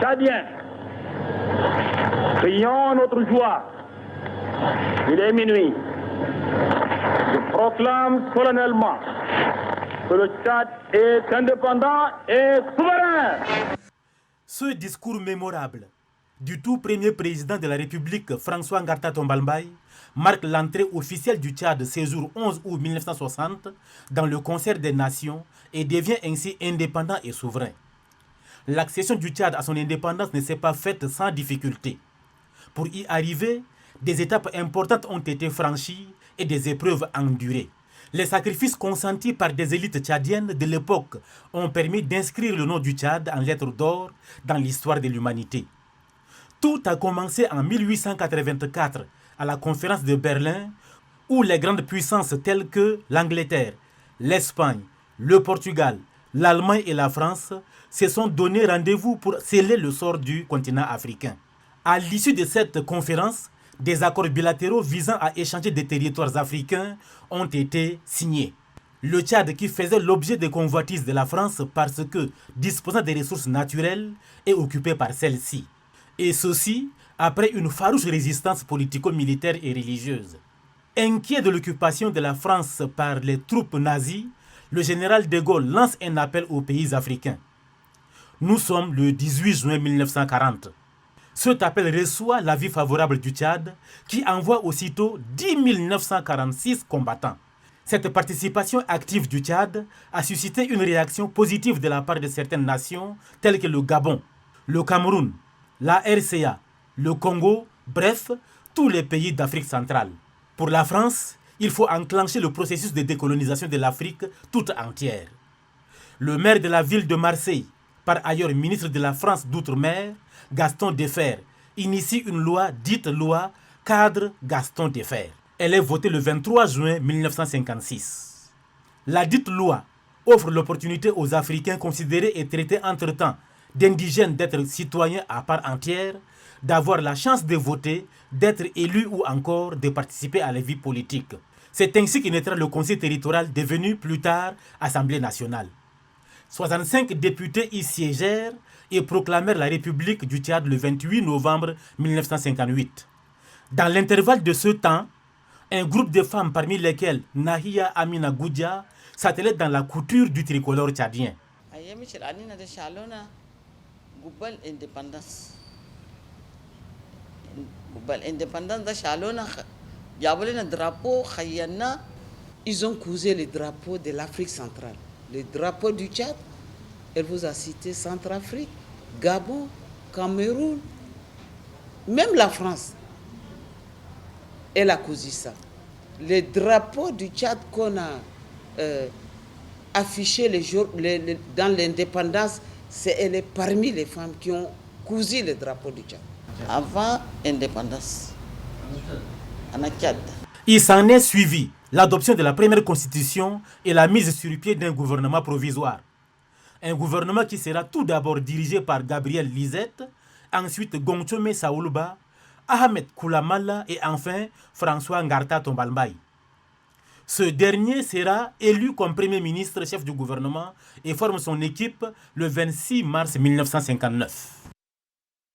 Tchadiens, crions notre joie. Il est minuit. Je proclame solennellement que le Tchad est indépendant et souverain. Ce discours mémorable du tout premier président de la République, François Ngarta Tombalbaye, marque l'entrée officielle du Tchad ce jour 11 août 1960 dans le concert des nations et devient ainsi indépendant et souverain. L'accession du Tchad à son indépendance ne s'est pas faite sans difficulté. Pour y arriver, des étapes importantes ont été franchies et des épreuves endurées. Les sacrifices consentis par des élites tchadiennes de l'époque ont permis d'inscrire le nom du Tchad en lettres d'or dans l'histoire de l'humanité. Tout a commencé en 1884 à la conférence de Berlin où les grandes puissances telles que l'Angleterre, l'Espagne, le Portugal, l'Allemagne et la France se sont donné rendez-vous pour sceller le sort du continent africain. À l'issue de cette conférence, des accords bilatéraux visant à échanger des territoires africains ont été signés. Le Tchad, qui faisait l'objet des convoitises de la France parce que, disposant des ressources naturelles, est occupé par celle-ci. Et ceci après une farouche résistance politico-militaire et religieuse. Inquiet de l'occupation de la France par les troupes nazies, le général de Gaulle lance un appel aux pays africains. Nous sommes le 18 juin 1940. Cet appel reçoit l'avis favorable du Tchad qui envoie aussitôt 10 946 combattants. Cette participation active du Tchad a suscité une réaction positive de la part de certaines nations telles que le Gabon, le Cameroun, la RCA, le Congo, bref, tous les pays d'Afrique centrale. Pour la France, il faut enclencher le processus de décolonisation de l'Afrique toute entière. Le maire de la ville de Marseille, par ailleurs ministre de la France d'outre-mer, Gaston Defferre, initie une loi dite loi cadre Gaston Defferre. Elle est votée le 23 juin 1956. La dite loi offre l'opportunité aux Africains considérés et traités entre-temps d'indigènes d'être citoyens à part entière, d'avoir la chance de voter, d'être élus ou encore de participer à la vie politique. C'est ainsi que naîtra le Conseil territorial devenu plus tard Assemblée nationale. 65 députés y siégèrent et proclamèrent la République du Tchad le 28 novembre 1958. Dans l'intervalle de ce temps, un groupe de femmes parmi lesquelles Nahia Amina Goudia s'attelait dans la couture du tricolore tchadien. Ils ont cousé les drapeaux de l'Afrique centrale. Le drapeau du Tchad, elle vous a cité Centrafrique, Gabon, Cameroun, même la France. Elle a cousu ça. Le drapeau du Tchad qu'on a affiché dans l'indépendance, elle est parmi les femmes qui ont cousu le drapeau du Tchad. Avant l'indépendance, en Tchad. Il s'en est suivi l'adoption de la première constitution et la mise sur pied d'un gouvernement provisoire. Un gouvernement qui sera tout d'abord dirigé par Gabriel Lisette, ensuite Gontchome Saoulba, Ahmed Koulamala et enfin François Ngarta Tombalbaye. Ce dernier sera élu comme premier ministre chef du gouvernement et forme son équipe le 26 mars 1959.